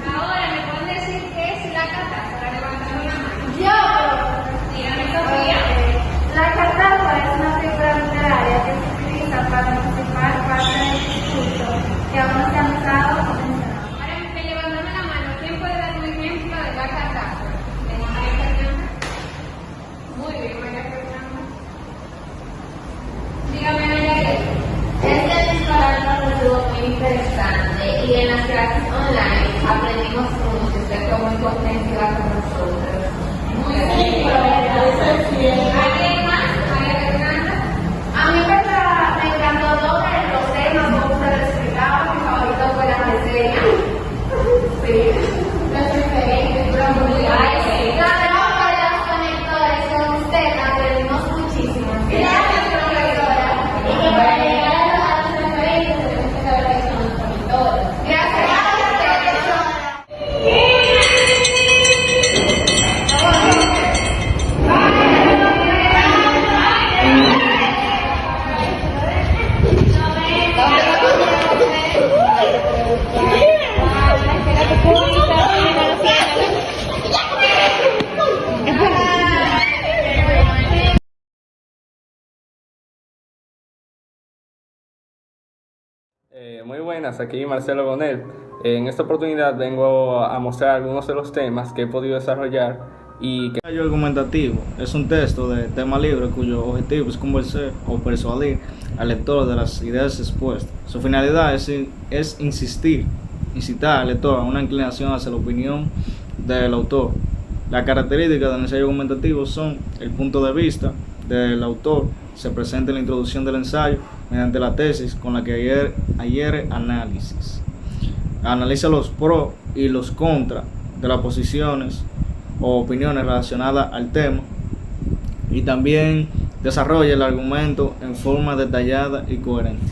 Ahora, ¿me pueden decir qué es la catáfora? Levantando la mano. Dígame, Sofía. La catáfora es una figura literaria que se utiliza para anticipar parte del discurso que aún no se ha usado o mencionado. Ahora, levantando la mano, ¿quién puede dar un y en las clases online aprendimos mucho, usted fue muy comprensiva con nosotros. Muy bien. ¿Alguien más? A mí me encantó todo los temas, como ustedes explicaban, mi favorito fue la reseña. Sí, las referencias fueron muy buenas. La trabajo de los conectores con usted, la aprendimos muchísimo. Gracias, profesora. Y que para llegar a los referentes tenemos que saber qué son los conectores. Gracias, Muy buenas, aquí Marcelo Gonel. En esta oportunidad vengo a mostrar algunos de los temas que he podido desarrollar y que... El argumentativo es un texto de tema libre cuyo objetivo es convencer o persuadir al lector de las ideas expuestas. Su finalidad es incitar al lector a una inclinación hacia la opinión del autor. Las características del ensayo argumentativo son el punto de vista del autor, se presenta en la introducción del ensayo mediante la tesis con la que adhiere análisis. Analiza los pros y los contras de las posiciones o opiniones relacionadas al tema y también desarrolla el argumento en forma detallada y coherente.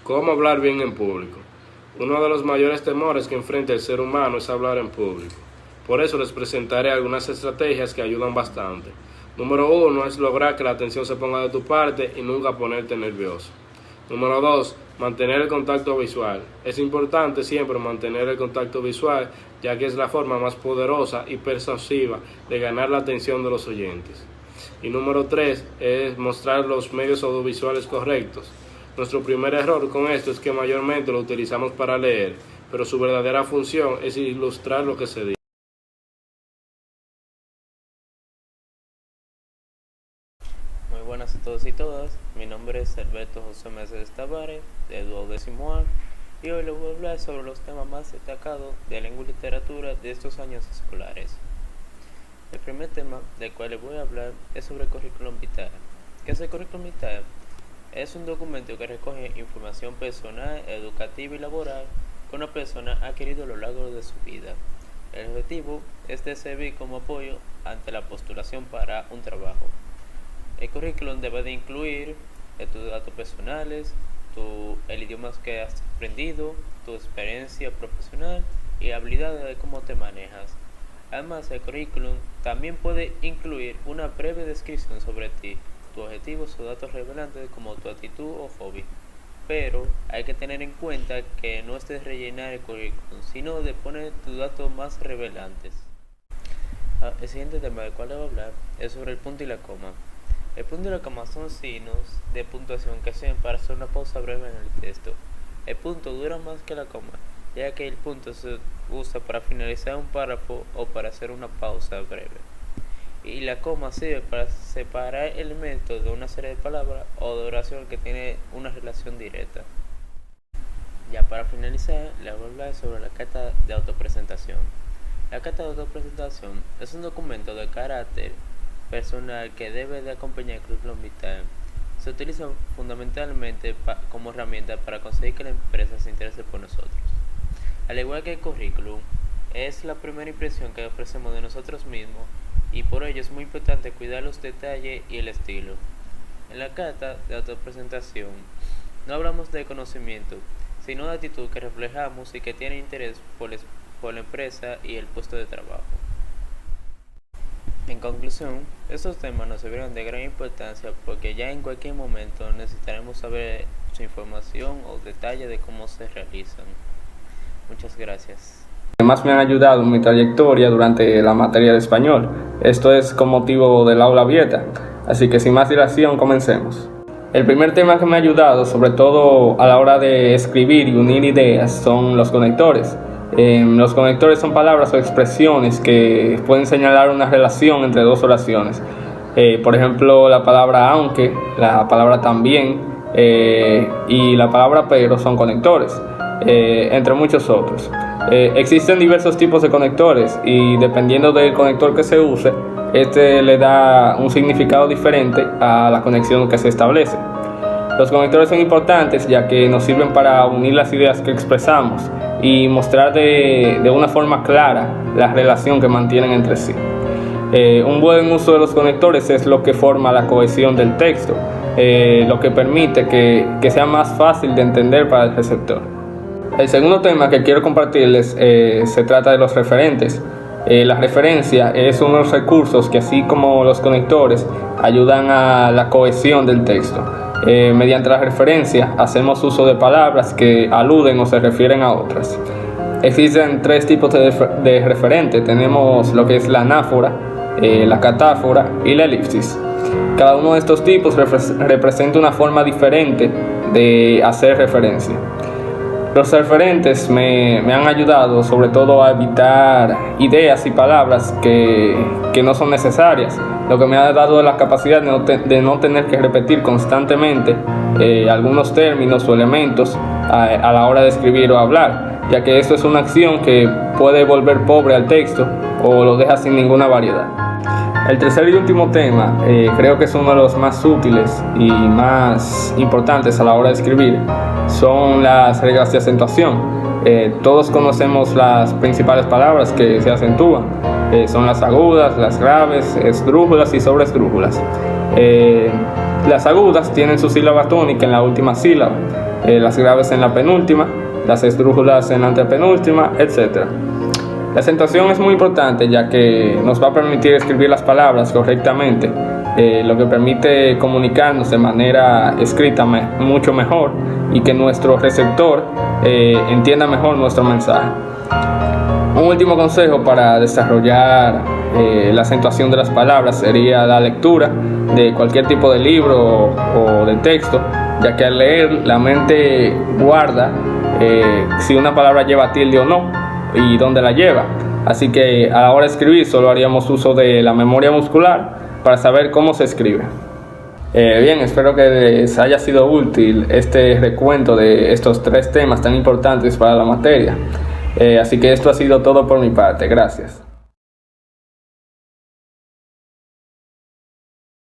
¿Cómo hablar bien en público? Uno de los mayores temores que enfrenta el ser humano es hablar en público. Por eso les presentaré algunas estrategias que ayudan bastante. Número 1 es lograr que la atención se ponga de tu parte y nunca ponerte nervioso. Número 2, mantener el contacto visual. Es importante siempre mantener el contacto visual, ya que es la forma más poderosa y persuasiva de ganar la atención de los oyentes. Y número 3 es mostrar los medios audiovisuales correctos. Nuestro primer error con esto es que mayormente lo utilizamos para leer, pero su verdadera función es ilustrar lo que se dice. Muy buenas a todos y todas, mi nombre es Alberto José Meses Tavares, de 12º año, y hoy les voy a hablar sobre los temas más destacados de lengua y literatura de estos años escolares. El primer tema del cual les voy a hablar es sobre el currículum vitae. ¿Qué es el currículum vitae? Es un documento que recoge información personal, educativa y laboral que una persona ha adquirido a lo largo de su vida. El objetivo es de servir como apoyo ante la postulación para un trabajo. El currículum debe de incluir tus datos personales, el idioma que has aprendido, tu experiencia profesional y habilidades de cómo te manejas. Además, el currículum también puede incluir una breve descripción sobre ti, tus objetivos o datos relevantes como tu actitud o hobby. Pero hay que tener en cuenta que no es de rellenar el currículum, sino de poner tus datos más relevantes. El siguiente tema del cual les voy a hablar es sobre el punto y la coma. El punto y la coma son signos de puntuación que sirven para hacer una pausa breve en el texto. El punto dura más que la coma, ya que el punto se usa para finalizar un párrafo o para hacer una pausa breve. Y la coma sirve para separar elementos de una serie de palabras o de oración que tiene una relación directa. Ya para finalizar, les voy a hablar sobre la carta de autopresentación. La carta de autopresentación es un documento de carácter personal que debe de acompañar el currículum vitae. Se utiliza fundamentalmente como herramienta para conseguir que la empresa se interese por nosotros. Al igual que el currículum, es la primera impresión que ofrecemos de nosotros mismos y por ello es muy importante cuidar los detalles y el estilo. En la carta de autopresentación no hablamos de conocimiento, sino de actitud que reflejamos y que tiene interés por la empresa y el puesto de trabajo. En conclusión, estos temas nos sirvieron de gran importancia porque ya en cualquier momento necesitaremos saber su información o detalles de cómo se realizan. Muchas gracias. Más me han ayudado en mi trayectoria durante la materia de español. Esto es con motivo del aula abierta, así que sin más dilación comencemos. El primer tema que me ha ayudado, sobre todo a la hora de escribir y unir ideas, son los conectores. Los conectores son palabras o expresiones que pueden señalar una relación entre dos oraciones. Por ejemplo, la palabra aunque, la palabra también y la palabra pero son conectores. entre muchos otros. Existen diversos tipos de conectores y dependiendo del conector que se use, este le da un significado diferente a la conexión que se establece. Los conectores son importantes ya que nos sirven para unir las ideas que expresamos y mostrar de una forma clara la relación que mantienen entre sí. Un buen uso de los conectores es lo que forma la cohesión del texto, lo que permite que sea más fácil de entender para el receptor. El segundo tema que quiero compartirles se trata de los referentes. La referencia es uno de los recursos que, así como los conectores, ayudan a la cohesión del texto. Mediante la referencia hacemos uso de palabras que aluden o se refieren a otras. Existen tres tipos de referente. Tenemos lo que es la anáfora, la catáfora y la elipsis. Cada uno de estos tipos representa una forma diferente de hacer referencia. Los referentes me han ayudado sobre todo a evitar ideas y palabras que no son necesarias, lo que me ha dado la capacidad de no tener que repetir constantemente algunos términos o elementos a la hora de escribir o hablar, ya que esto es una acción que puede volver pobre al texto o lo deja sin ninguna variedad. El tercer y último tema creo que es uno de los más útiles y más importantes a la hora de escribir, son las reglas de acentuación. Todos conocemos las principales palabras que se acentúan, son las agudas, las graves, esdrújulas y sobreesdrújulas. Las agudas tienen su sílaba tónica en la última sílaba, las graves en la penúltima, las esdrújulas en la antepenúltima, etc. La acentuación es muy importante ya que nos va a permitir escribir las palabras correctamente, lo que permite comunicarnos de manera escrita mucho mejor y que nuestro receptor entienda mejor nuestro mensaje. Un último consejo para desarrollar la acentuación de las palabras sería la lectura de cualquier tipo de libro o de texto, ya que al leer la mente guarda si una palabra lleva tilde o no y dónde la lleva. Así que a la hora de escribir solo haríamos uso de la memoria muscular para saber cómo se escribe. Bien, espero que les haya sido útil este recuento de estos tres temas tan importantes para la materia. Así que esto ha sido todo por mi parte. Gracias.